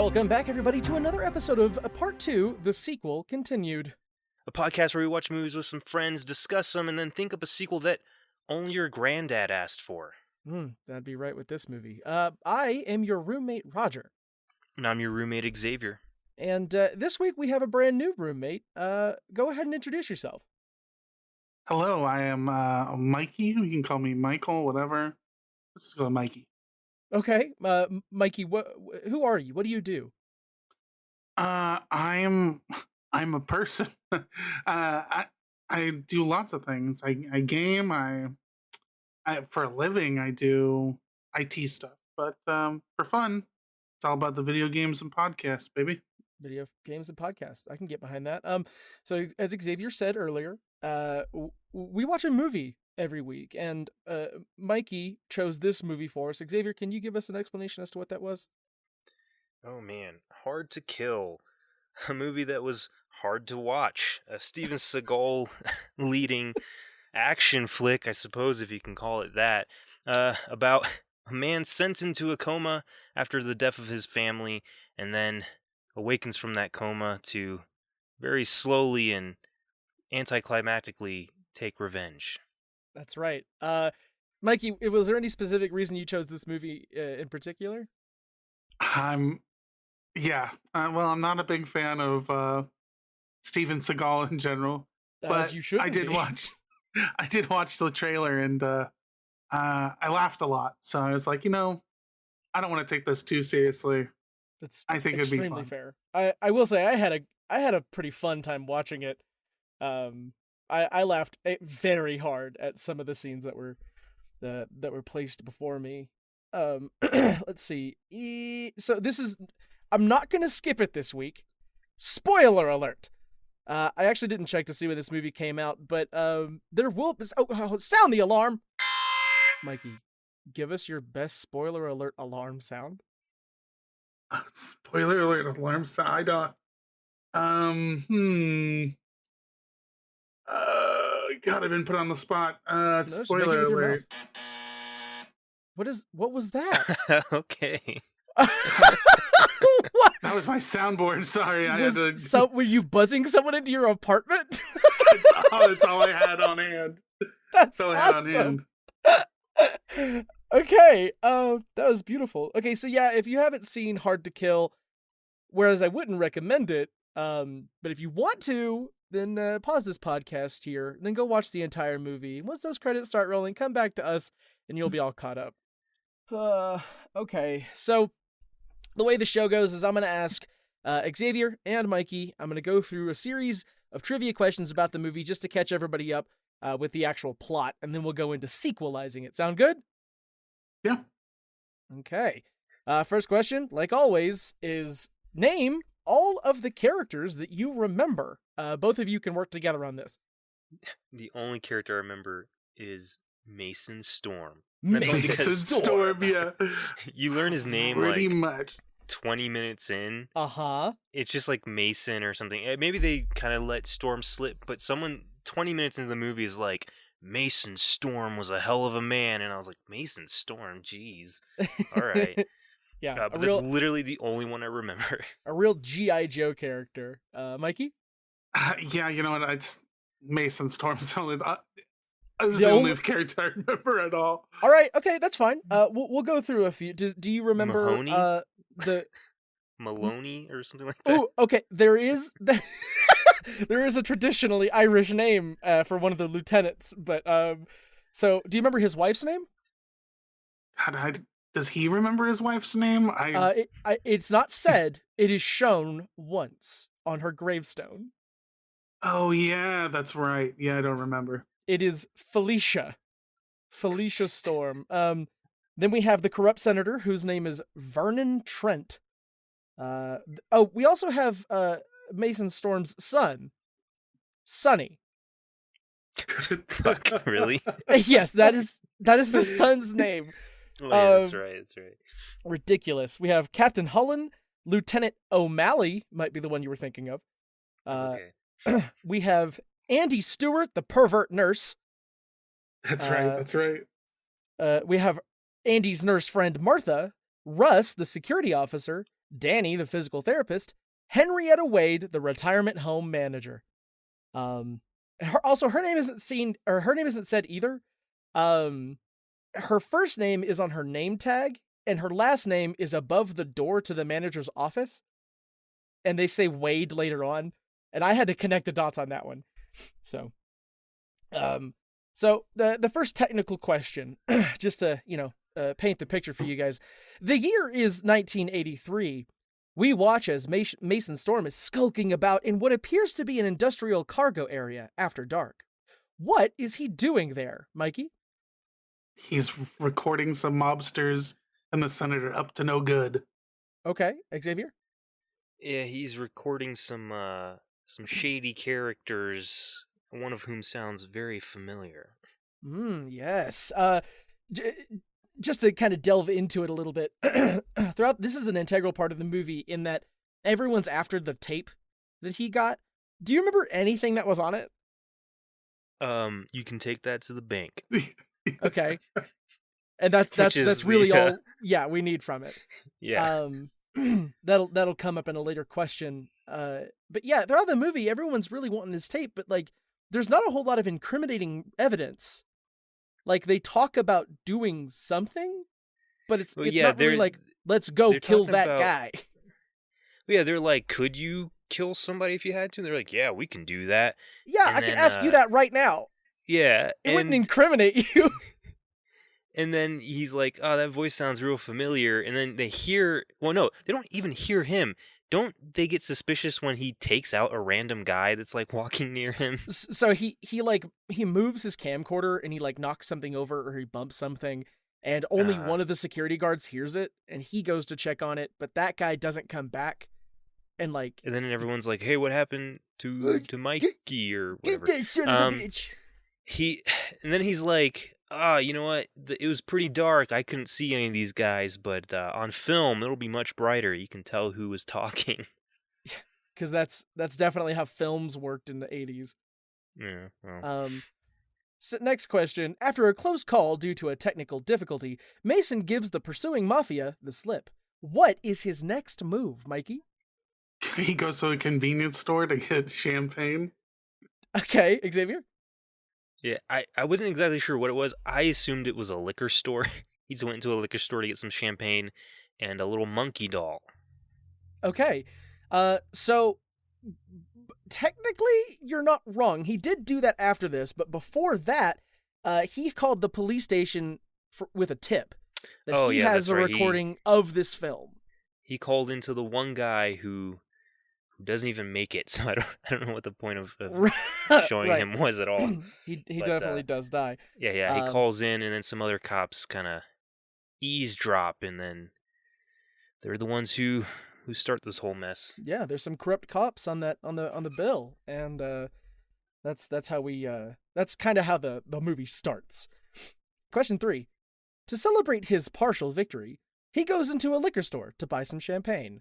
Welcome back, everybody, to another episode of Part 2, The Sequel Continued. A podcast where we watch movies with some friends, discuss them, and then think up a sequel that only your granddad asked for. That'd be right with this movie. I am your roommate, Roger. And I'm your roommate, Xavier. And this week we have a brand new roommate. Go ahead and introduce yourself. Hello, I am Mikey. You can call me Michael, whatever. Let's just go with Mikey. Okay, Mikey, who are you? What do you do? I'm a person. I do lots of things. I game. I for a living I do IT stuff. But for fun, it's all about the video games and podcasts, baby. Video games and podcasts. I can get behind that. So as Xavier said earlier, we watch a movie every week, and Mikey chose this movie for us. Xavier, can you give us an explanation as to what that was? Oh man, Hard to Kill. A movie that was hard to watch. A Steven Seagal leading action flick, I suppose if you can call it that, about a man sent into a coma after the death of his family, and then awakens from that coma to very slowly and anticlimactically take revenge. That's right. Mikey, was there any specific reason you chose this movie in particular? I'm not a big fan of Steven Seagal in general, but you shouldn't I did be. I did watch the trailer, and I laughed a lot. So I was like, I don't want to take this too seriously. I think it'd be extremely fun. fair. I will say I had a pretty fun time watching it. I laughed very hard at some of the scenes that were placed before me. Let's see. So I'm not gonna skip it this week. Spoiler alert. I actually didn't check to see when this movie came out, but there will be. Sound the alarm, Mikey. Give us your best spoiler alert alarm sound. Spoiler alert! Alarm sound. God, I've been put on the spot. Spoiler alert. What was that? Okay. What? That was my soundboard. Sorry, Were you buzzing someone into your apartment? That's all I had on hand. That's all I awesome. had on hand. Okay, that was beautiful. Okay, so yeah, if you haven't seen Hard to Kill, whereas I wouldn't recommend it, but if you want to, then pause this podcast here, then go watch the entire movie. Once those credits start rolling, come back to us, and you'll be all caught up. Okay, so the way the show goes is I'm going to ask Xavier and Mikey, I'm going to go through a series of trivia questions about the movie just to catch everybody up with the actual plot, and then we'll go into sequelizing it. Sound good? Yeah. Okay. First question, like always, is name all of the characters that you remember. Both of you can work together on this. The only character I remember is Mason Storm. Mason Storm, yeah. You learn his name pretty like much 20 minutes in. Uh-huh. It's just like Mason or something. Maybe they kind of let Storm slip, but someone 20 minutes into the movie is like, Mason Storm was a hell of a man. And I was like, Mason Storm, jeez. All right. Yeah. But that's literally the only one I remember. A real G.I. Joe character. Mikey? Yeah, you know what? It's Mason Storm's the only character I remember at all. All right, okay, that's fine. We'll go through a few. Do you remember Mahoney? The Maloney or something like that? Oh, okay. There is there is a traditionally Irish name for one of the lieutenants, but so do you remember his wife's name? God, does he remember his wife's name? It's not said. It is shown once on her gravestone. Oh yeah, that's right. Yeah, I don't remember. It is Felicia Storm. Then we have the corrupt senator, whose name is Vernon Trent. We also have Mason Storm's son, Sonny. Fuck, really? Yes, that is the son's name. Oh, yeah, that's right. Ridiculous. We have Captain Hullen, Lieutenant O'Malley, might be the one you were thinking of. Okay. We have Andy Stewart, the pervert nurse. That's right. We have Andy's nurse friend Martha, Russ, the security officer, Danny, the physical therapist, Henrietta Wade, the retirement home manager. Her name isn't said either. Her first name is on her name tag, and her last name is above the door to the manager's office. And they say Wade later on, and I had to connect the dots on that one. So, the first technical question, just to paint the picture for you guys. The year is 1983. We watch as Mason Storm is skulking about in what appears to be an industrial cargo area after dark. What is he doing there, Mikey? He's recording some mobsters and the senator up to no good. Okay, Xavier? Yeah, he's recording some shady characters, one of whom sounds very familiar. Yes. Just to kind of delve into it a little bit, this is an integral part of the movie in that everyone's after the tape that he got. Do you remember anything that was on it? You can take that to the bank. Okay. And that's really all we need from it. Yeah. That'll come up in a later question. But yeah, throughout the movie, everyone's really wanting this tape, but like there's not a whole lot of incriminating evidence. Like they talk about doing something, but it's not really like, let's go kill that guy. Yeah, they're like, could you kill somebody if you had to? And they're like, yeah, we can do that. Yeah, I can ask you that right now. Yeah. It wouldn't incriminate you. And then he's like, oh, that voice sounds real familiar. And then they don't even hear him. Don't they get suspicious when he takes out a random guy that's like walking near him? So he moves his camcorder and he like knocks something over or he bumps something, and only one of the security guards hears it, and he goes to check on it, but that guy doesn't come back. And then everyone's like, hey, what happened to Mikey or whatever? Get that son of a bitch. And then he's like, you know what? It was pretty dark. I couldn't see any of these guys, but on film, it'll be much brighter. You can tell who was talking. Because that's definitely how films worked in the 80s. Yeah. Well. So next question. After a close call due to a technical difficulty, Mason gives the pursuing mafia the slip. What is his next move, Mikey? He goes to a convenience store to get champagne. Okay, Xavier? Yeah, I wasn't exactly sure what it was. I assumed it was a liquor store. He just went into a liquor store to get some champagne and a little monkey doll. Okay. So technically you're not wrong. He did do that after this, but before that, he called the police station with a tip that he has a recording of this film. He called into the one guy who doesn't even make it, so I don't know what the point of showing him was at all. He definitely does die. Yeah, he calls in, and then some other cops kind of eavesdrop, and then they're the ones who start this whole mess. Yeah, there's some corrupt cops on the bill, and that's how that's kind of how the movie starts. Question 3: to celebrate his partial victory, he goes into a liquor store to buy some champagne.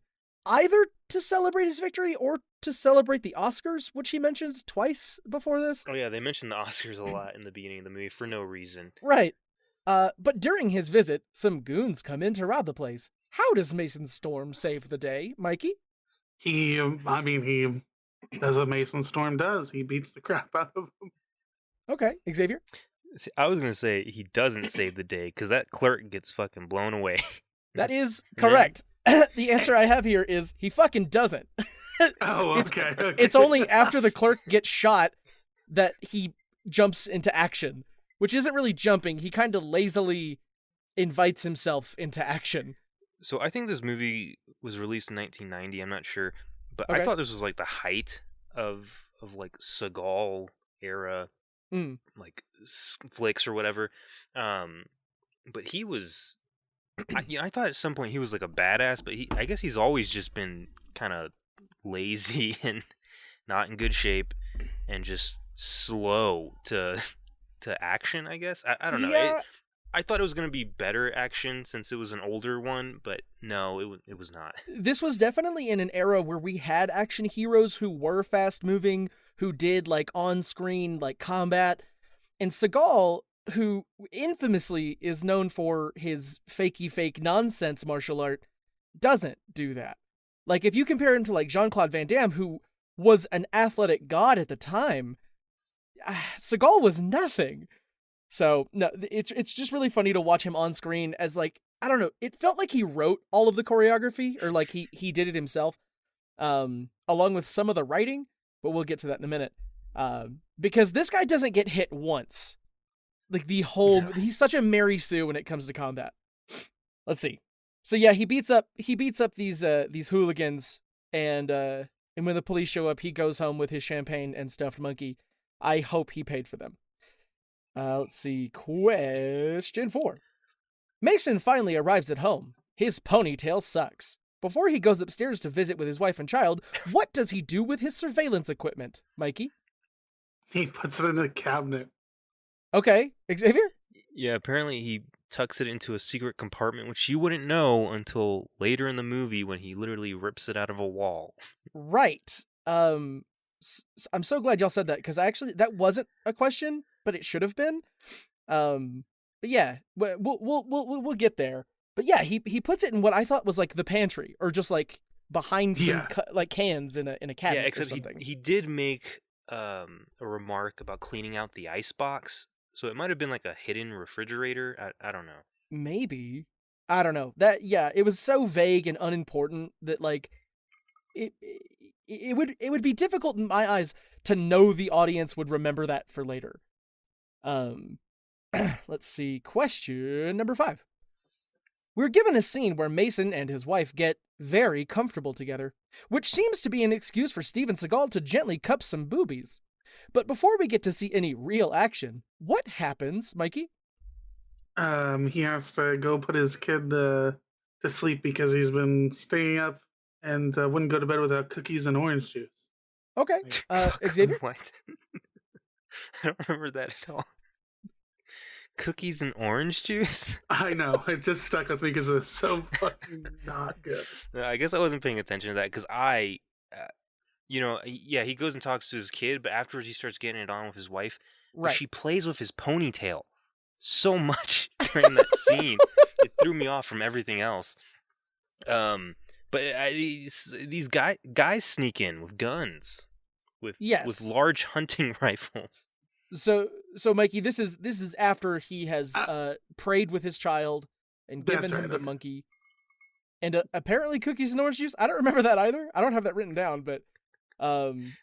Either to celebrate his victory or to celebrate the Oscars, which he mentioned twice before this. Oh yeah, they mentioned the Oscars a lot in the beginning of the movie for no reason. Right. But during his visit, some goons come in to rob the place. How does Mason Storm save the day, Mikey? He does what Mason Storm does. He beats the crap out of him. Okay, Xavier? See, I was going to say he doesn't save the day because that clerk gets fucking blown away. That is correct. The answer I have here is he fucking doesn't. Oh, okay. It's only after the clerk gets shot that he jumps into action, which isn't really jumping. He kind of lazily invites himself into action. So I think this movie was released in 1990. I'm not sure, but Okay. I thought this was like the height of like Seagal era, like flicks or whatever. But he was. I thought at some point he was like a badass, but I guess he's always just been kind of lazy and not in good shape and just slow to action, I guess. I don't know. Yeah. I thought it was going to be better action since it was an older one, but no, it was not. This was definitely in an era where we had action heroes who were fast moving, who did like on-screen like combat, and Seagal, who infamously is known for his fakey fake nonsense martial art, doesn't do that. Like, if you compare him to, like, Jean-Claude Van Damme, who was an athletic god at the time, Seagal was nothing. So, no, it's just really funny to watch him on screen as, like, I don't know, it felt like he wrote all of the choreography, or like he did it himself, along with some of the writing, but we'll get to that in a minute. Because this guy doesn't get hit once. Like, he's such a Mary Sue when it comes to combat. Let's see. So yeah, he beats up these hooligans, and when the police show up, he goes home with his champagne and stuffed monkey. I hope he paid for them. Let's see. Question 4. Mason finally arrives at home. His ponytail sucks. Before he goes upstairs to visit with his wife and child, what does he do with his surveillance equipment, Mikey? He puts it in a cabinet. Okay, Xavier? Yeah, apparently he tucks it into a secret compartment, which you wouldn't know until later in the movie when he literally rips it out of a wall. Right. I'm so glad y'all said that, because that wasn't a question, but it should have been. But yeah, we'll get there. But yeah, he puts it in what I thought was like the pantry, or just like behind some like cans in a cabinet. Yeah, except or something. he did make a remark about cleaning out the icebox, so it might have been like a hidden refrigerator. I don't know. Maybe. I don't know. It was so vague and unimportant that like it would be difficult in my eyes to know the audience would remember that for later. Let's see. Question number 5. We're given a scene where Mason and his wife get very comfortable together, which seems to be an excuse for Steven Seagal to gently cup some boobies. But before we get to see any real action, what happens, Mikey? He has to go put his kid to sleep because he's been staying up and wouldn't go to bed without cookies and orange juice. Okay. Xavier? What? I don't remember that at all. Cookies and orange juice? I know. It just stuck with me because it was so fucking not good. I guess I wasn't paying attention to that because he goes and talks to his kid, but afterwards he starts getting it on with his wife. Right. She plays with his ponytail so much during that scene. It threw me off from everything else. But these guys sneak in with guns, with large hunting rifles. So Mikey, this is after he has prayed with his child and given him the monkey, and apparently cookies and orange juice. I don't remember that either. I don't have that written down, but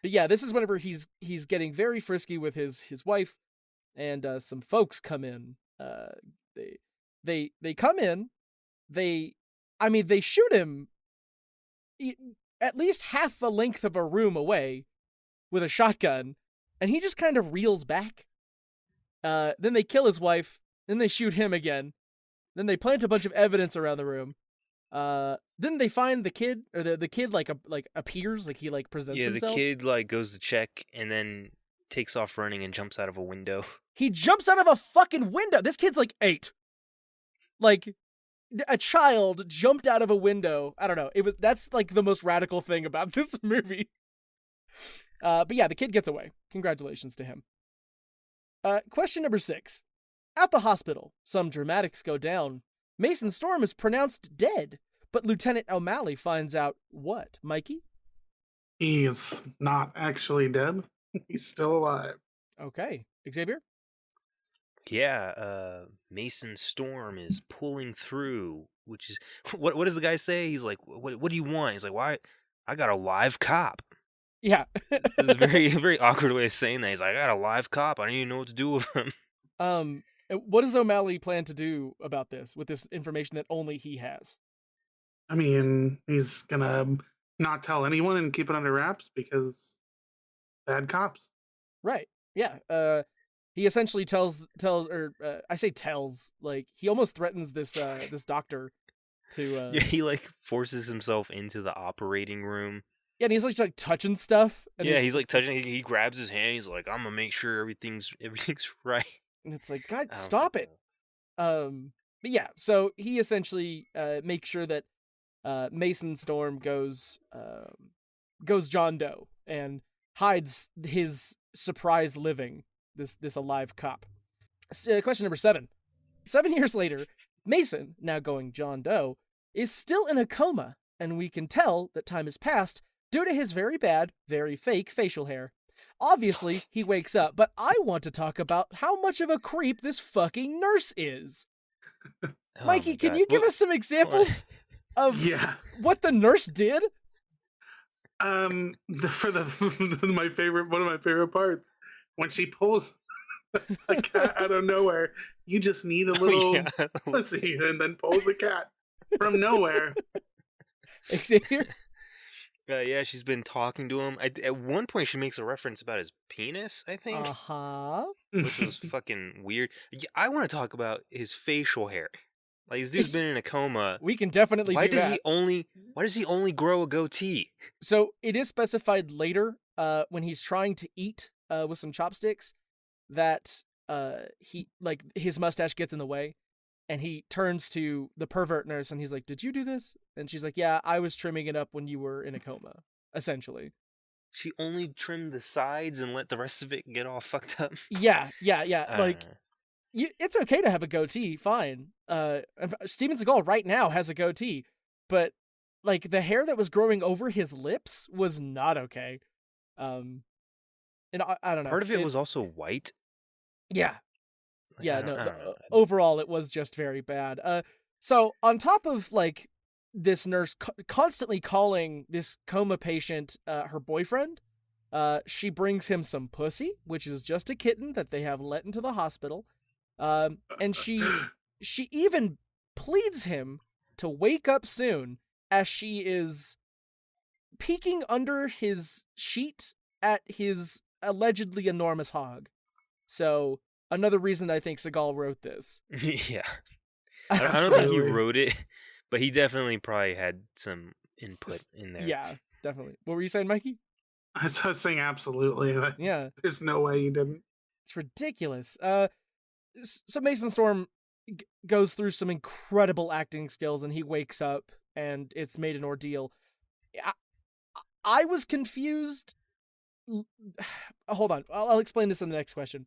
yeah, this is whenever he's getting very frisky with his wife, and some folks come in. They come in. They shoot him at least half the length of a room away with a shotgun. And he just kind of reels back. Then they kill his wife. Then they shoot him again. Then they plant a bunch of evidence around the room. Then they find the kid, or the kid like appears, like he like presents himself. Yeah, the kid like goes to check and then takes off running and jumps out of a window. He jumps out of a fucking window. This kid's like 8. Like a child jumped out of a window. I don't know. That's like the most radical thing about this movie. But yeah, the kid gets away. Congratulations to him. Question number 6. At the hospital, some dramatics go down. Mason Storm is pronounced dead, but Lieutenant O'Malley finds out what, Mikey? He is not actually dead. He's still alive. Okay. Xavier? Yeah, Mason Storm is pulling through, which is... What does the guy say? He's like, what do you want? He's like, why? I got a live cop. Yeah. This is a very, very awkward way of saying that. He's like, I got a live cop. I don't even know what to do with him. What does O'Malley plan to do about this, with this information that only he has? I mean, he's gonna not tell anyone and keep it under wraps because bad cops. Right. Yeah. He essentially tells, like, he almost threatens this doctor to... Yeah, he, like, forces himself into the operating room. Yeah, and he's like touching stuff. And yeah, he's like touching. He grabs his hand. He's like, "I'm gonna make sure everything's right." And it's like, God, stop it. But yeah, so he essentially makes sure that Mason Storm goes John Doe and hides his surprise living, this alive cop. Question number 7. 7 years later, Mason, now going John Doe, is still in a coma, and we can tell that time has passed due to his very bad, very fake facial hair. Obviously, he wakes up, but I want to talk about how much of a creep this fucking nurse is. Oh Mikey, my can God. you give us some examples of Yeah. what the nurse did? One of my favorite parts, when she pulls a cat out of nowhere. You just need a little yeah. pussy, and then pulls a cat from nowhere. Xavier? Yeah, she's been talking to him. At one point, she makes a reference about his penis, I think, Uh-huh. which was fucking weird. Yeah, I want to talk about his facial hair. Like, this dude's been in a coma. We can definitely Why do does that. Why does he only grow a goatee? So it is specified later, when he's trying to eat with some chopsticks, that he, like, his mustache gets in the way, and he turns to the pervert nurse and he's like, "Did you do this?" And she's like, "Yeah, I was trimming it up when you were in a coma," essentially. She only trimmed the sides and let the rest of it get all fucked up. Yeah. Like, Uh, it's okay to have a goatee, fine. Steven Seagal right now has a goatee, but like the hair that was growing over his lips was not okay. And I don't know. part of it was also white. Yeah. Like, Yeah, I don't no. know. Overall, it was just very bad. So on top of like this nurse constantly calling this coma patient her boyfriend, she brings him some pussy, which is just a kitten that they have let into the hospital. And she even pleads him to wake up soon, as she is peeking under his sheet at his allegedly enormous hog. So another reason I think Seagal wrote this. Yeah. I don't think he Absolutely. wrote it, but he definitely probably had some input in there. Yeah, definitely. What were you saying, Mikey? I was saying absolutely. Yeah, There's no way you didn't. it's ridiculous. So Mason Storm goes through some incredible acting skills, and he wakes up, and it's made an ordeal. I was confused. Hold on, I'll explain this in the next question.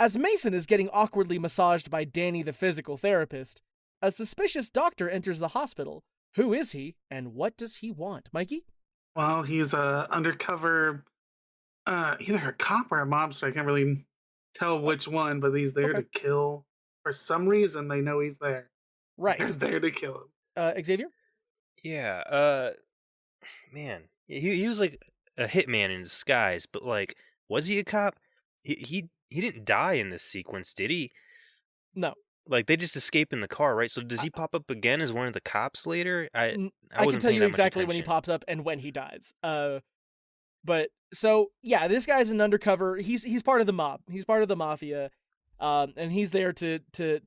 As Mason is getting awkwardly massaged by Danny, the physical therapist, a suspicious doctor enters the hospital. Who is he, and what does he want? Mikey? Well, he's a undercover, either a cop or a mobster. I can't really tell which one, but he's there Okay. to kill. For some reason, they know he's there. They're Right. there to kill him. Xavier? Yeah. Man, he was like a hitman in disguise, but like, was he a cop? He didn't die in this sequence, did he? No. Like, they just escape in the car, right? So does he pop up again as one of the cops later? I can wasn't tell paying you that much exactly when he attention. pops up and when he dies. But so yeah, this guy's an undercover. He's part of the mob. He's part of the mafia, and he's there to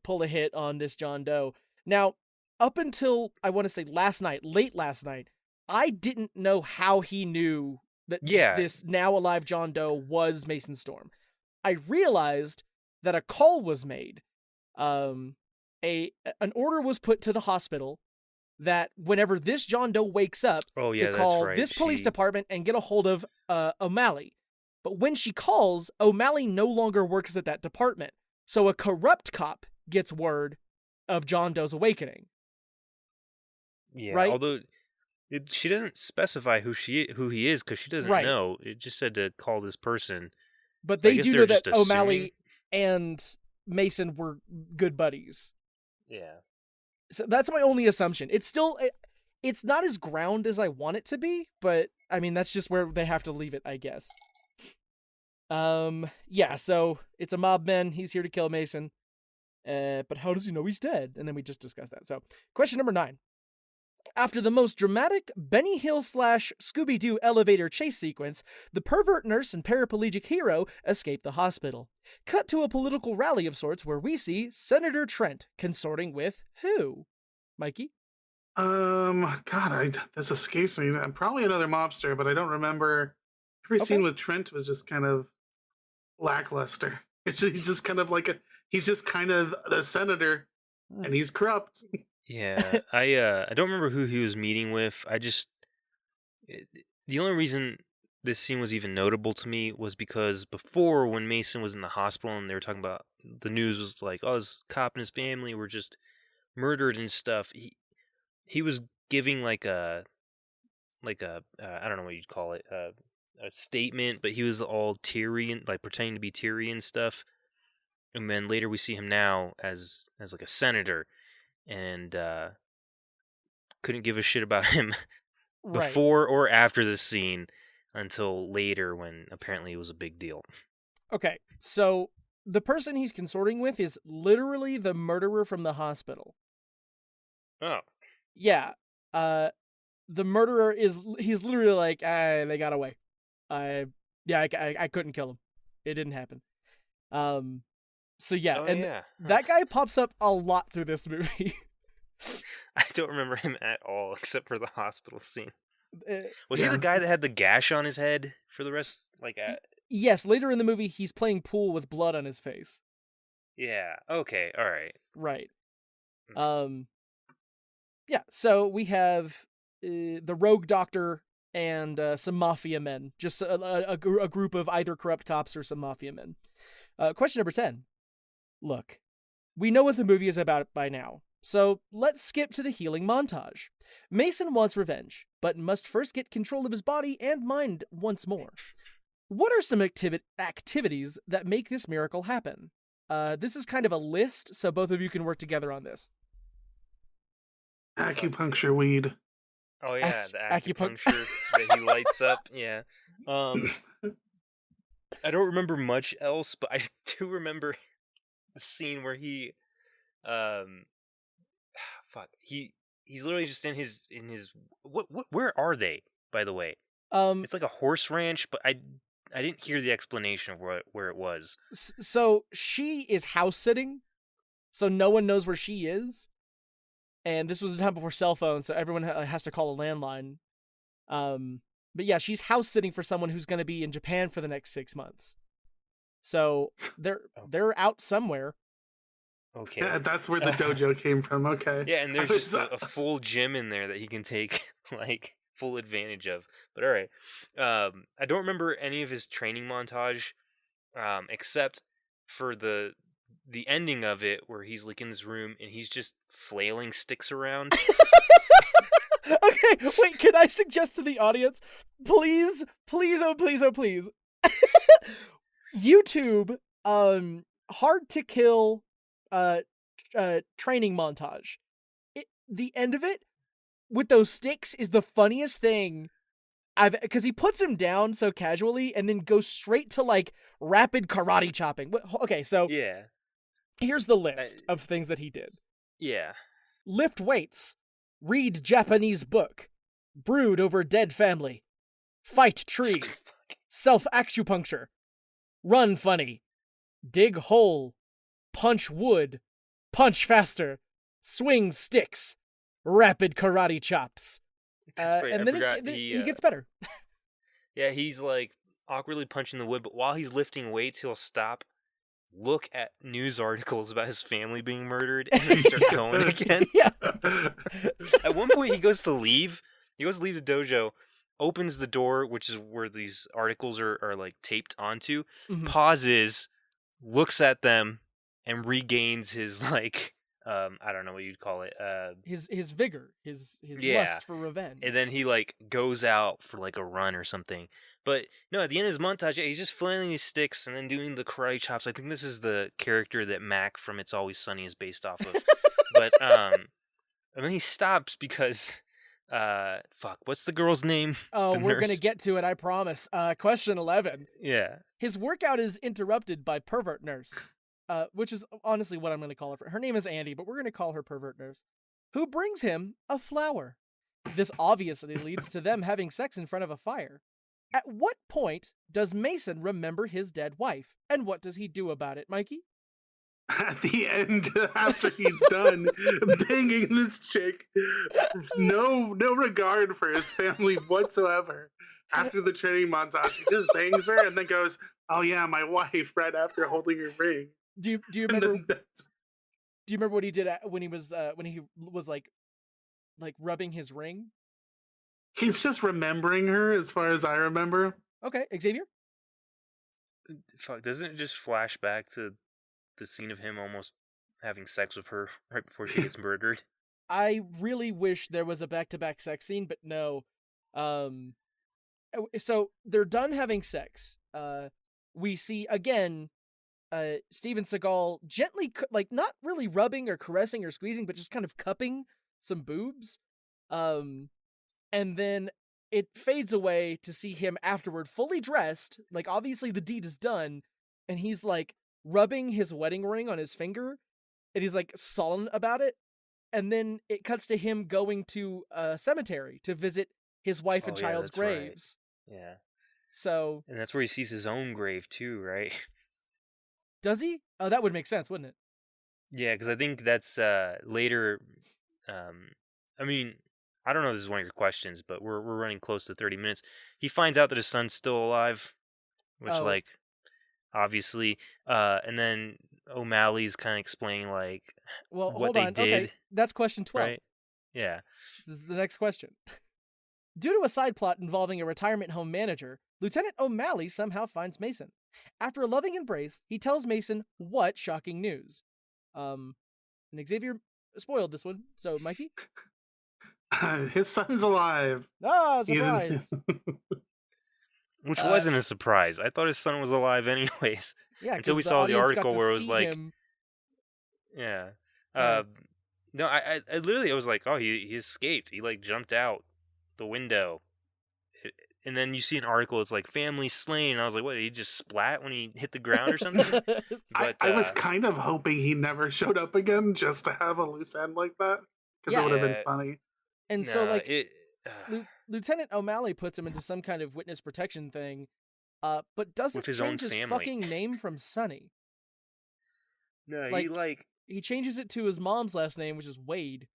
pull a hit on this John Doe. Now, up until I want to say late last night, I didn't know how he knew that this now alive John Doe was Mason Storm. I realized that a call was made. An order was put to the hospital that whenever this John Doe wakes up, to call this police department and get a hold of O'Malley. But when she calls, O'Malley no longer works at that department. So a corrupt cop gets word of John Doe's awakening. Yeah, right? Although she doesn't specify who he is, because she doesn't Right. know. It just said to call this person. But So I they guess do they're know that just assuming. O'Malley and Mason were good buddies. Yeah. So that's my only assumption. It's still, it's not as ground as I want it to be, but I mean, that's just where they have to leave it, I guess. Yeah, so it's a mob man. He's here to kill Mason. But how does he know he's dead? And then we just discussed that. So, question number 9. After the most dramatic Benny Hill / Scooby-Doo elevator chase sequence, the pervert nurse and paraplegic hero escape the hospital. Cut to a political rally of sorts where we see Trent consorting with who? Mikey? God, this escapes me. Probably another mobster, but I don't remember. Every scene with Trent was just kind of lackluster. He's just kind of like he's just kind of the senator, and he's corrupt. Yeah, I don't remember who he was meeting with. The only reason this scene was even notable to me was because before, when Mason was in the hospital and they were talking about, the news was like, oh, this cop and his family were just murdered and stuff. he was giving like a I don't know what you'd call it, a statement, but he was all teary and like pretending to be teary and stuff. And then later we see him now as like a senator, and couldn't give a shit about him Right. before or after this scene until later when apparently it was a big deal. Okay, so the person he's consorting with is literally the murderer from the hospital. Oh. Yeah. The murderer he's literally like, they got away. I couldn't kill him. It didn't happen. So yeah, Oh, and yeah. that guy pops up a lot through this movie. I don't remember him at all except for the hospital scene. Was he Yeah. the guy that had the gash on his head for the rest? Like, Yes, later in the movie, he's playing pool with blood on his face. yeah. Okay. All right. Right. Yeah. So we have the rogue doctor and some mafia men, just a group of either corrupt cops or some mafia men. Question number 10. Look, we know what the movie is about by now, so let's skip to the healing montage. Mason wants revenge, but must first get control of his body and mind once more. What are some activities that make this miracle happen? This is kind of a list, so both of you can work together on this. Acupuncture weed. Oh yeah, the acupuncture. acupuncture that he lights up. Yeah. I don't remember much else, but I do remember the scene where he, fuck, he's literally just in his what where are they, by the way? It's like a horse ranch, but I didn't hear the explanation of where it was. So she is house sitting, so no one knows where she is. And this was the time before cell phones, so everyone has to call a landline. But yeah, she's house sitting for someone who's going to be in Japan for the next 6 months. So they're out somewhere. Okay. Yeah, that's where the dojo came from. Okay. Yeah, and there's just a full gym in there that he can take like full advantage of. But all right, I don't remember any of his training montage, except for the ending of it where he's like in this room and he's just flailing sticks around. Okay, wait, can I suggest to the audience, please, oh please, YouTube, hard to kill, training montage. The end of it with those sticks is the funniest thing because he puts him down so casually and then goes straight to like rapid karate chopping. Okay, so yeah, here's the list of things that he did. Yeah. Lift weights, read Japanese book, brood over dead family, fight tree, self-acupuncture, run funny, dig hole, punch wood, punch faster, swing sticks, rapid karate chops. That's right. And then he gets better. Yeah, he's like awkwardly punching the wood, but while he's lifting weights, he'll stop, look at news articles about his family being murdered, and then start going again. Yeah. At one point, he goes to leave. He goes to leave the dojo, opens the door, which is where these articles are like taped onto, pauses, looks at them, and regains his like I don't know what you'd call it. His vigor, his lust for revenge. And then he like goes out for like a run or something. But no, at the end of his montage, he's just flailing these sticks and then doing the karate chops. I think this is the character that Mac from It's Always Sunny is based off of. But and then he stops because fuck, what's the girl's name? Oh, we're gonna get to it, I promise. Question 11. Yeah. His workout is interrupted by pervert nurse. Which is honestly what I'm going to call her. Her name is Andy, but we're going to call her pervert nurse, who brings him a flower. This obviously leads to them having sex in front of a fire. At what point does Mason remember his dead wife, and what does he do about it, Mikey? At the end, after he's done banging this chick, no regard for his family whatsoever. After the training montage, he just bangs her and then goes, "Oh yeah, my wife," right after holding her ring. Do you remember? Do you remember what he did when he was like rubbing his ring? He's just remembering her, as far as I remember. Okay, Xavier. Fuck! Doesn't it just flash back to the scene of him almost having sex with her right before she gets murdered? I really wish there was a back-to-back sex scene, but no. Um, so they're done having sex. We see again Steven Seagal gently, like not really rubbing or caressing or squeezing, but just kind of cupping some boobs. Um, and then it fades away to see him afterward, fully dressed. Like obviously the deed is done, and he's like rubbing his wedding ring on his finger, and he's like sullen about it. And then it cuts to him going to a cemetery to visit his wife and Oh yeah, child's that's right. graves. Yeah, So and that's where he sees his own grave too, right? does he? Oh, that would make sense, wouldn't it? Yeah, because I think that's later. Um, I mean, I don't know if this is one of your questions, but we're running close to 30 minutes. He finds out that his son's still alive, which Oh. like obviously, and then O'Malley's kind of explaining like Well, what hold they on. did, Okay, that's question 12. right? Yeah. This is the next question. Due to a side plot involving a retirement home manager, Lieutenant O'Malley somehow finds Mason. After a loving embrace, he tells Mason what shocking news. And Xavier spoiled this one, so Mikey? His son's alive. Ah, He surprise! Which wasn't a surprise. I thought his son was alive anyways. Yeah, until we the saw the audience got article to where it was see like, him. yeah. Yeah. No, I literally, I was like, oh, he escaped. He like jumped out the window. And then you see an article, it's like family slain. And I was like, what, did he just splat when he hit the ground or something? But I was kind of hoping he never showed up again just to have a loose end like that, because it would have been funny. And so, nah, like, it, Lieutenant O'Malley puts him into some kind of witness protection thing, but doesn't With his own change his family. fucking name from Sonny. no, Like- He changes it to his mom's last name, which is Wade.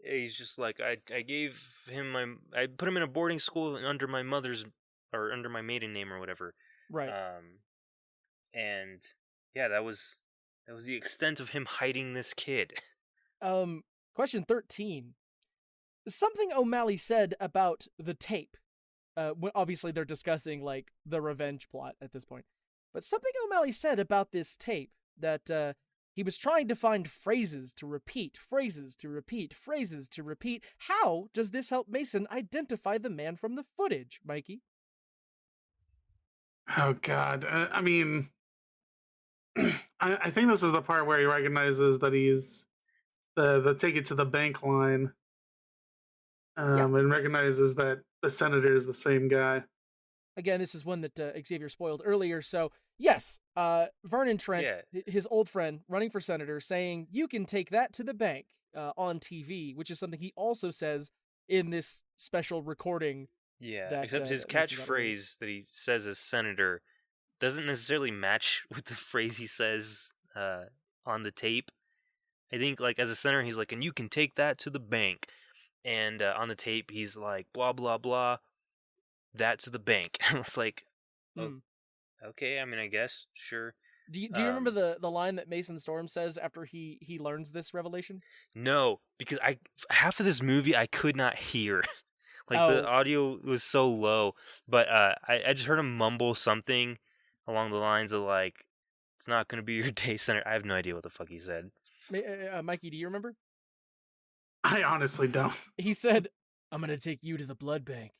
he's just like, I gave him I put him in a boarding school under my mother's, or under my maiden name or whatever. Right. And yeah, that was the extent of him hiding this kid. Question 13. Something O'Malley said about the tape. Obviously, they're discussing, like, the revenge plot at this point. But something O'Malley said about this tape, that he was trying to find phrases to repeat, phrases to repeat, phrases to repeat. How does this help Mason identify the man from the footage, Mikey? Oh God! I mean, I think this is the part where he recognizes that he's the take it to the bank line, and recognizes that the senator is the same guy. Again, this is one that Xavier spoiled earlier. So, yes, Vernon Trent, his old friend, running for senator, saying, you can take that to the bank on TV, which is something he also says in this special recording. Yeah, except his catchphrase that he says as senator doesn't necessarily match with the phrase he says on the tape. I think, like, as a senator, he's like, and you can take that to the bank. And on the tape, he's like, blah, blah, blah, that to the bank. And it's like, okay, I mean, I guess, sure. Do you remember the line that Mason Storm says after he learns this revelation? No, because half of this movie I could not hear. The audio was so low. But I just heard him mumble something along the lines of, like, it's not going to be your day, Senator. I have no idea what the fuck he said. Mikey, do you remember? I honestly don't. He said, I'm going to take you to the blood bank.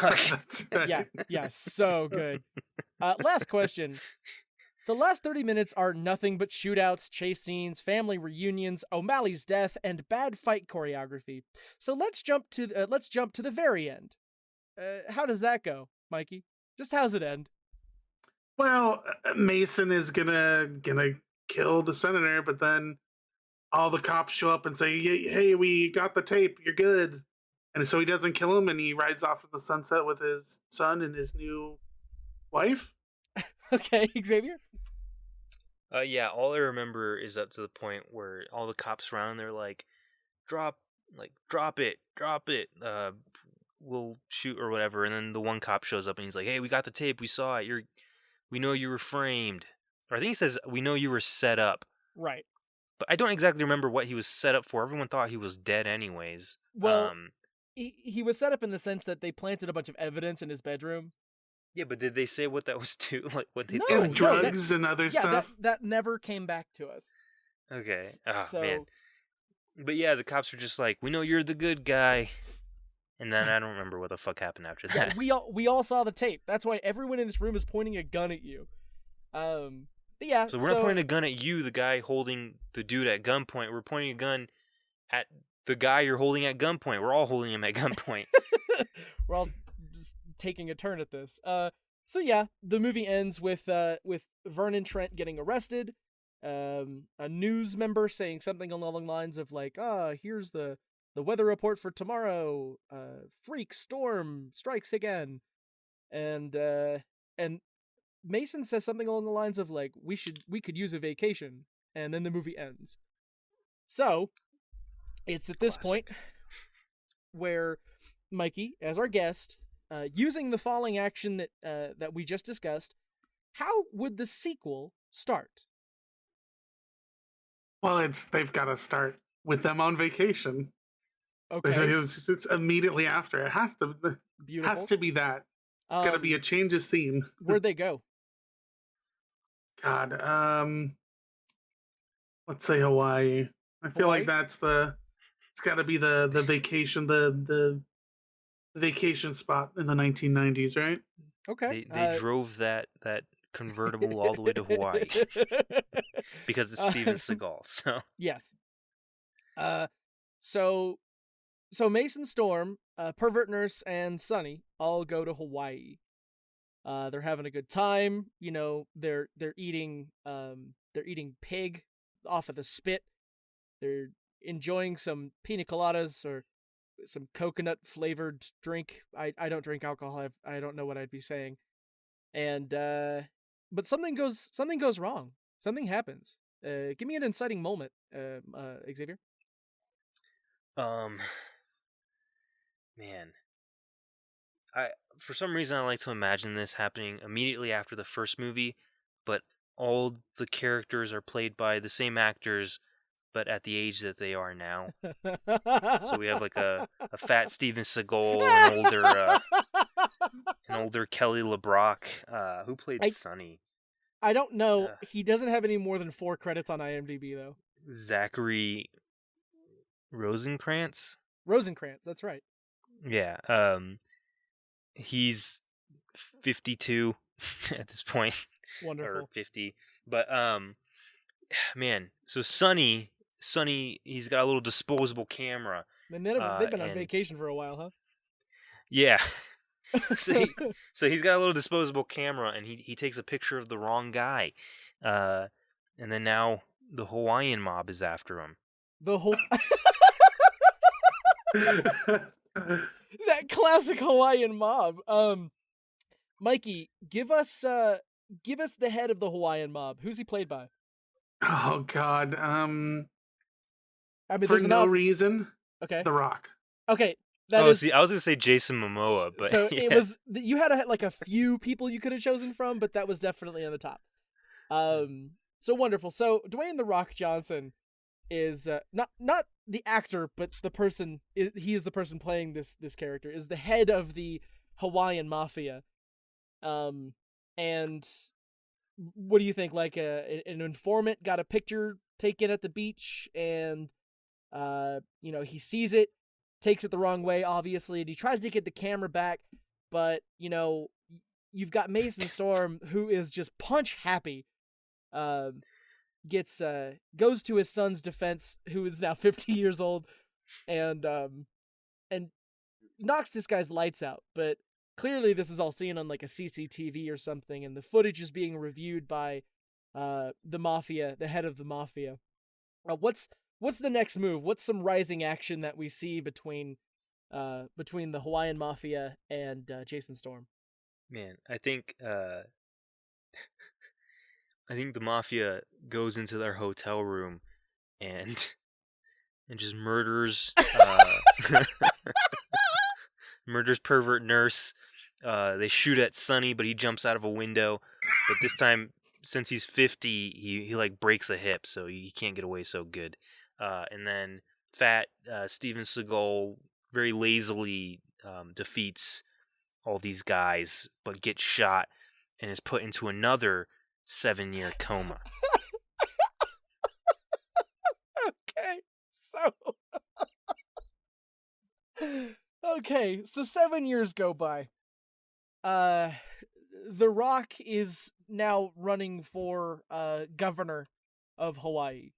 That's right. Yeah, so good. Last question. The last 30 minutes are nothing but shootouts, chase scenes, family reunions, O'Malley's death, and bad fight choreography. So let's jump to the very end. How does that go, Mikey? Just how's it end? Well, Mason is gonna kill the senator, but then all the cops show up and say, "Hey, we got the tape. You're good." And so he doesn't kill him, and he rides off to the sunset with his son and his new wife. Okay, Xavier? Yeah, all I remember is up to the point where all the cops around, they're like, drop it, we'll shoot or whatever. And then the one cop shows up and he's like, hey, we got the tape, we saw it, we know you were framed. Or I think he says, we know you were set up. Right. But I don't exactly remember what he was set up for. Everyone thought he was dead anyways. Well, he was set up in the sense that they planted a bunch of evidence in his bedroom. Yeah, but did they say what that was to? Like, what they His drugs and other stuff? That never came back to us. Okay. So, man. But yeah, the cops are just like, we know you're the good guy. And then I don't remember what the fuck happened after that. Yeah, we all saw the tape. That's why everyone in this room is pointing a gun at you. But yeah, So we're not pointing a gun at you, the guy holding the dude at gunpoint. We're pointing a gun at the guy you're holding at gunpoint. We're all holding him at gunpoint. We're all just taking a turn at this. So yeah, the movie ends with Vernon Trent getting arrested. A news member saying something along the lines of like, here's the weather report for tomorrow. Freak storm strikes again. And Mason says something along the lines of like, we could use a vacation, and then the movie ends. So it's at this point where Mikey, as our guest, using the following action that we just discussed, how would the sequel start? Well, they've got to start with them on vacation. Okay, It's immediately after. It has to. beautiful. Has to be that. It's got to be a change of scene. Where'd they go? God, let's say Hawaii. I feel like that's it's got to be the vacation, the vacation spot in the 1990s, right? Okay. They drove that convertible all the way to Hawaii because it's Steven Seagal. So yes. So Mason Storm, Pervert Nurse, and Sonny all go to Hawaii. They're having a good time. You know, they're eating pig off of the spit. They're enjoying some pina coladas or some coconut flavored drink. I don't drink alcohol. I don't know what I'd be saying. And but something goes wrong. Something happens. Give me an inciting moment, Xavier. Man, for some reason I like to imagine this happening immediately after the first movie, but all the characters are played by the same actors, but at the age that they are now. So we have like a fat Steven Seagal, an older Kelly LeBrock, who played Sonny. I don't know. He doesn't have any more than 4 credits on IMDb though. Zachary Rosencrantz, that's right. Yeah. He's 52 at this point. Wonderful. Or 50. But man, so Sonny, he's got a little disposable camera. And they've been on vacation for a while, huh? Yeah. So he's got a little disposable camera, and he takes a picture of the wrong guy. And then now the Hawaiian mob is after him. The whole that classic Hawaiian mob. Mikey, give us the head of the Hawaiian mob. Who's he played by? Oh God. I mean, for no reason. Okay. The Rock. Okay. See, I was gonna say Jason Momoa, but so yeah. It was you had a few people you could have chosen from, but that was definitely on the top. So wonderful. So Dwayne The Rock Johnson is not the actor, but the person. He is the person playing this character. Is the head of the Hawaiian mafia. And what do you think? Like an informant got a picture taken at the beach, and he sees it, takes it the wrong way, obviously, and he tries to get the camera back, but you've got Mason Storm, who is just punch happy. Goes to his son's defense, who is now 50 years old, and knocks this guy's lights out. But clearly this is all seen on like a CCTV or something, and the footage is being reviewed by the mafia, the head of the mafia. What's the next move? What's some rising action that we see between the Hawaiian mafia and Jason Storm? Man, I think the mafia goes into their hotel room and just murders murders Pervert Nurse. They shoot at Sonny, but he jumps out of a window. But this time, since he's 50, he like breaks a hip, so he can't get away so good. And then fat Steven Seagal very lazily defeats all these guys, but gets shot and is put into another 7-year coma. Okay, Okay, so 7 years go by. The Rock is now running for governor of Hawaii.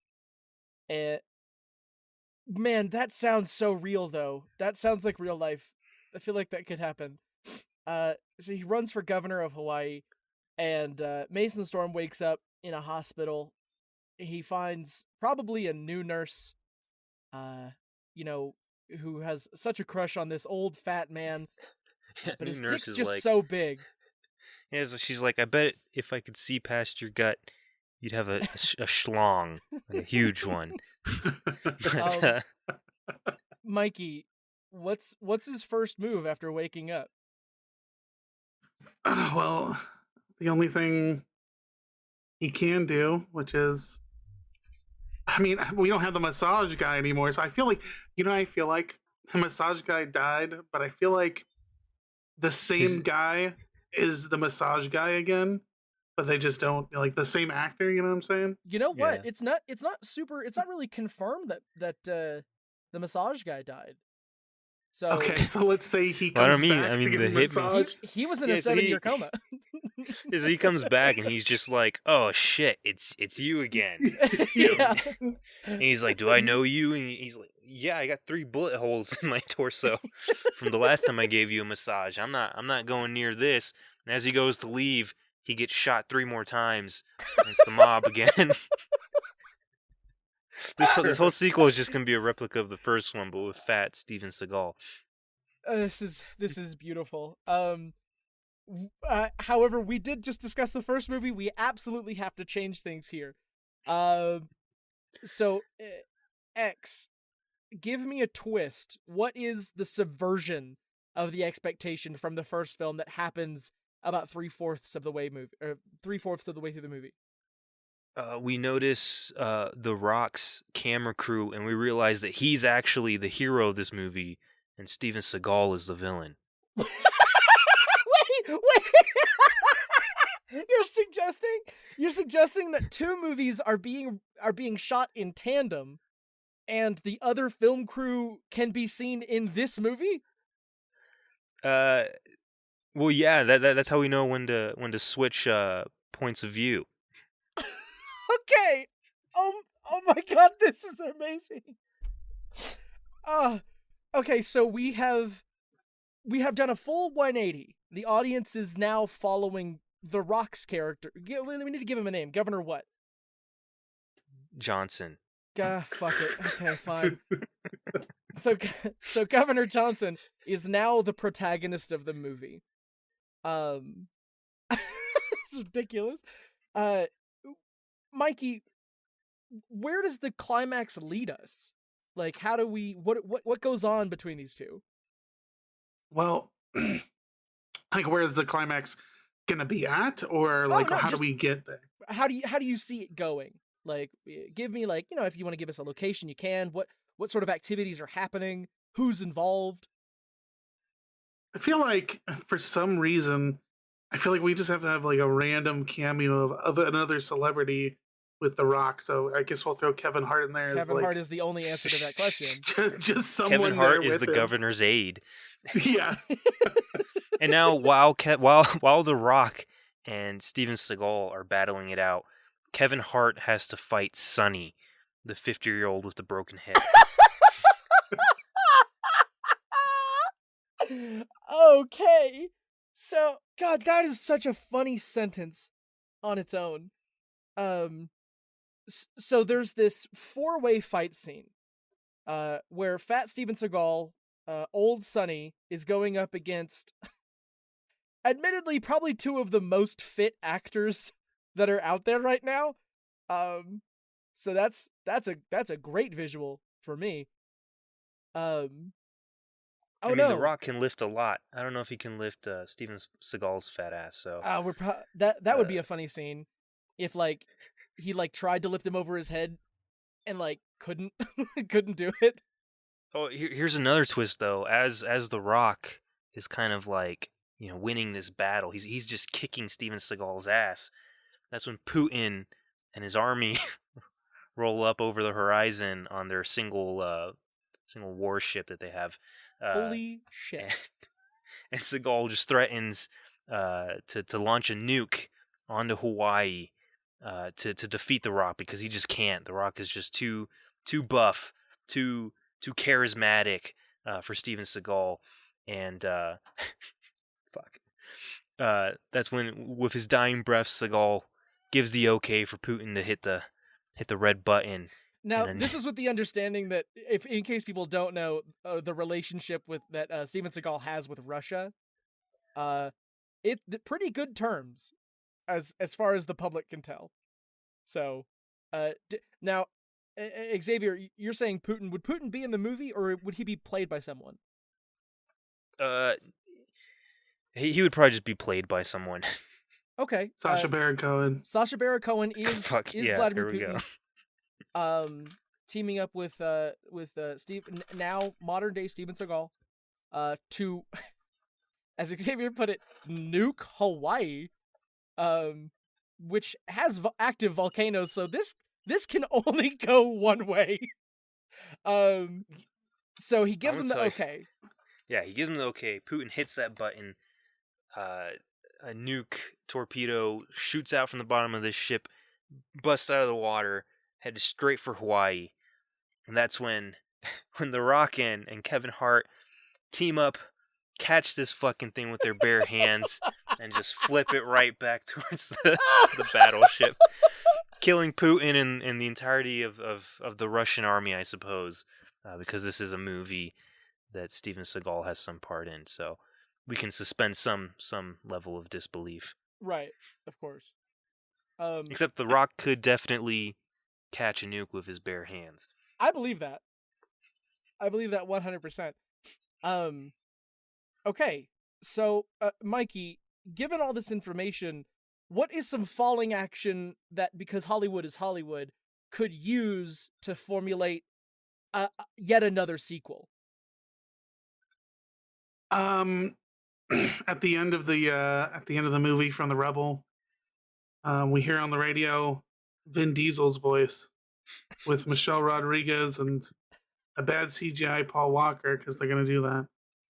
And man, that sounds so real though. That sounds like real life. I feel like that could happen. So he runs for governor of Hawaii, and Mason Storm wakes up in a hospital. He finds probably a new nurse, you know, who has such a crush on this old fat man, but New his nurse dick's is just like, so big. yeah, so she's like, I bet if I could see past your gut, you'd have a schlong, like a huge one. But, Um, Mikey, what's his first move after waking up? Well, the only thing he can do, which is, I mean, we don't have the massage guy anymore, so I feel like, I feel like the massage guy died, but I feel like the same guy is the massage guy again, but they just don't, like, the same actor. You know what I'm saying? You know what? Yeah. It's not really confirmed that the massage guy died. So Okay, so let's say he Well, I comes mean- back I mean, to get the a hitman- massage. he was in Yeah, a so 7-year coma. Is he comes back and he's just like, oh shit, it's you again. Yeah. And he's like, do I know you? And he's like, yeah, I got 3 bullet holes in my torso from the last time I gave you a massage. I'm not going near this. And as he goes to leave, he gets shot 3 more times. And it's the mob again. This whole sequel is just gonna be a replica of the first one, but with fat Steven Seagal. This is beautiful. However, we did just discuss the first movie. We absolutely have to change things here. So X, give me a twist. What is the subversion of the expectation from the first film that happens about 3/4 of the way through the movie? We notice The Rock's camera crew, and we realize that he's actually the hero of this movie, and Steven Seagal is the villain. wait. You're suggesting that 2 movies are being shot in tandem, and the other film crew can be seen in this movie? Well, yeah, that's how we know when to switch points of view. Okay. Oh my god, this is amazing. Okay, so we have done a full 180. The audience is now following The Rock's character. We need to give him a name. Governor what? Johnson. Fuck it. Okay, fine. So Governor Johnson is now the protagonist of the movie. It's ridiculous. Mikey, where does the climax lead us? Like, how do we what goes on between these two? Well, like, where's the climax gonna be at, or like, no, how just- do we get there? How do you see it going? Like, give me, like, if you want to give us a location, you can. What sort of activities are happening? Who's involved? I feel like for some reason, I feel like we just have to have like a random cameo of another celebrity with The Rock. So I guess we'll throw Kevin Hart in there. Kevin Hart is the only answer to that question. just someone Kevin Hart there is with the him. governor's aide. Yeah. And now, while The Rock and Steven Seagal are battling it out, Kevin Hart has to fight Sonny, the 50-year-old with the broken hip. Okay. So, God, that is such a funny sentence on its own. So there's this 4-way fight scene, where fat Steven Seagal, old Sonny, is going up against, admittedly, probably 2 of the most fit actors that are out there right now. So that's a great visual for me. I mean, The Rock can lift a lot. I don't know if he can lift Steven Seagal's fat ass. So that would be a funny scene if, like, he, like, tried to lift him over his head and, like, couldn't do it. Oh, here's another twist though. As The Rock is kind of like, winning this battle, he's just kicking Steven Seagal's ass. That's when Putin and his army roll up over the horizon on their single warship that they have. Holy shit! And Seagal just threatens to launch a nuke onto Hawaii to defeat The Rock, because he just can't. The Rock is just too buff, too charismatic for Steven Seagal, and fuck. That's when, with his dying breath, Seagal gives the okay for Putin to hit the red button. Now, this is with the understanding that, if in case people don't know, the relationship that Steven Seagal has with Russia, it's pretty good terms, as far as the public can tell. So, now, Xavier, you're saying Putin. Would Putin be in the movie, or would he be played by someone? He would probably just be played by someone. Okay. Sacha Baron Cohen. Sacha Baron Cohen is Vladimir Putin. Teaming up with Steve, now modern day Steven Seagal, to, as Xavier put it, nuke Hawaii, which has active volcanoes. So this can only go one way. So he gives him the okay. Yeah, he gives him the okay. Putin hits that button. A nuke torpedo shoots out from the bottom of this ship, busts out of the water, headed straight for Hawaii. And that's when The Rock and Kevin Hart team up, catch this fucking thing with their bare hands, and just flip it right back towards the battleship, killing Putin and the entirety of the Russian army, I suppose, because this is a movie that Steven Seagal has some part in, so we can suspend some level of disbelief. Right, of course. Except The Rock could definitely catch a nuke with his bare hands. I believe that. 100%. Okay, so Mikey, given all this information, what is some falling action that, because Hollywood is Hollywood, could use to formulate yet another sequel? At the end of the movie from The Rebel, we hear on the radio Vin Diesel's voice with Michelle Rodriguez and a bad CGI Paul Walker, because they're going to do that.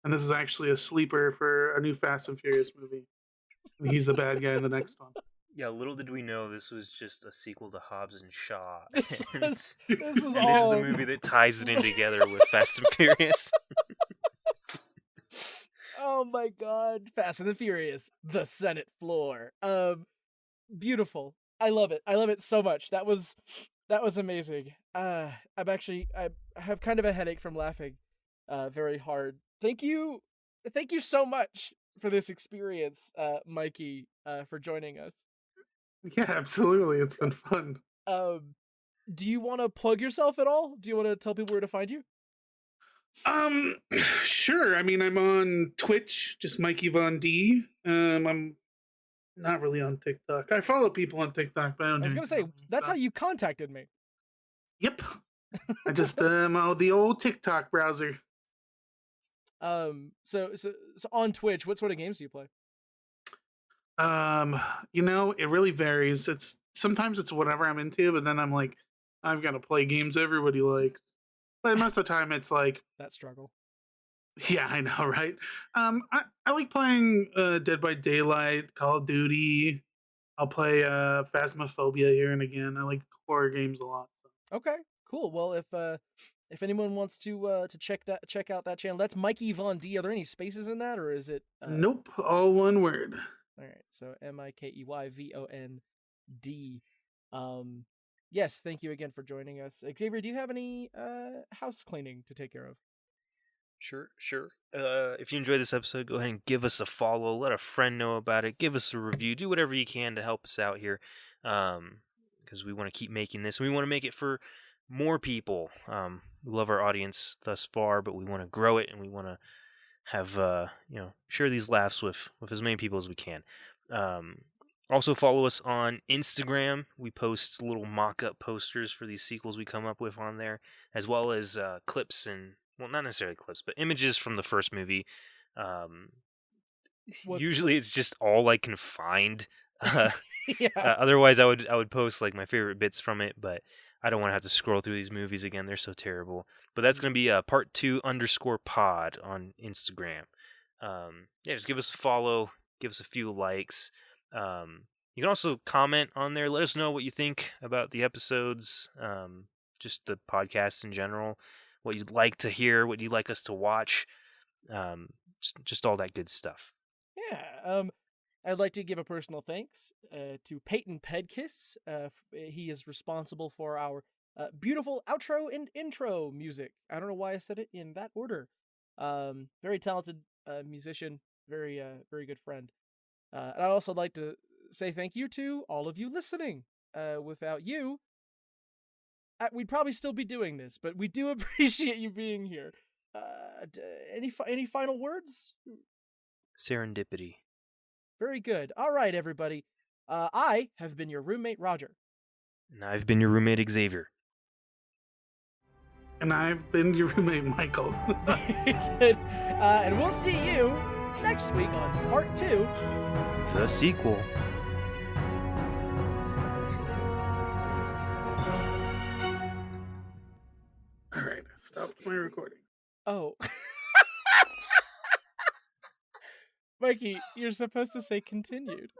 And this is actually a sleeper for a new Fast and Furious movie. And he's the bad guy in the next one. Yeah, little did we know this was just a sequel to Hobbs and Shaw. This was This is all the movie that ties it in together with Fast and Furious. Oh my god. Fast and the Furious, the Senate floor. Beautiful. I love it. I love it so much. That was amazing. I have kind of a headache from laughing very hard. Thank you so much for this experience, Mikey, for joining us. Yeah, absolutely. It's been fun. Do you want to plug yourself at all? Do you want to tell people where to find you? Sure. I mean, I'm on Twitch, just Mikey Von D. I'm not really on TikTok. I follow people on TikTok, but I don't. I was gonna say that's how you contacted me. Yep. I just the old TikTok browser. So on Twitch, what sort of games do you play? It really varies. Sometimes it's whatever I'm into, but then I'm like, I've got to play games everybody likes. But most of the time, it's like that struggle. Yeah, I know, right? I like playing Dead by Daylight, Call of Duty. I'll play Phasmophobia here and again. I like horror games a lot. So. Okay, cool. Well, if anyone wants to check out that channel, that's Mikey Von D. Are there any spaces in that, or is it? Nope, all one word. All right, so MikeyVond. Yes, thank you again for joining us, Xavier. Do you have any house cleaning to take care of? Sure. If you enjoyed this episode, go ahead and give us a follow. Let a friend know about it. Give us a review. Do whatever you can to help us out here, because we want to keep making this. We want to make it for more people. We love our audience thus far, but we want to grow it, and we want to have share these laughs with as many people as we can. Also follow us on Instagram. We post little mock-up posters for these sequels we come up with on there, as well as clips and, well, not necessarily clips, but images from the first movie. Usually it's just all I can find. Yeah. Otherwise I would post like my favorite bits from it, but I don't want to have to scroll through these movies again. They're so terrible. But that's going to be part 2_pod on Instagram. Just give us a follow, give us a few likes. You can also comment on there. Let us know what you think about the episodes, just the podcast in general, what you'd like to hear, what you'd like us to watch, just all that good stuff. Yeah. I'd like to give a personal thanks to Peyton Pedkiss. He is responsible for our beautiful outro and intro music. I don't know why I said it in that order. Very talented musician, very good friend. And I'd also like to say thank you to all of you listening. Without you, we'd probably still be doing this, but we do appreciate you being here. Any final words? Serendipity. Very good. All right, everybody. I have been your roommate, Roger. And I've been your roommate, Xavier. And I've been your roommate, Michael. Good. And we'll see you next week on part 2. The sequel. All right, I stopped my recording. Oh. Mikey, you're supposed to say continued.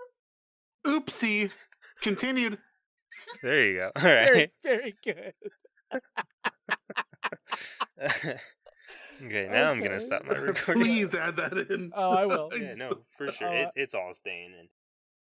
Oopsie. Continued. There you go. All right. Very good. Okay, now I'm going to stop my recording. Please add that in. Oh, I will. Yeah, no, for sure. It's all staying in.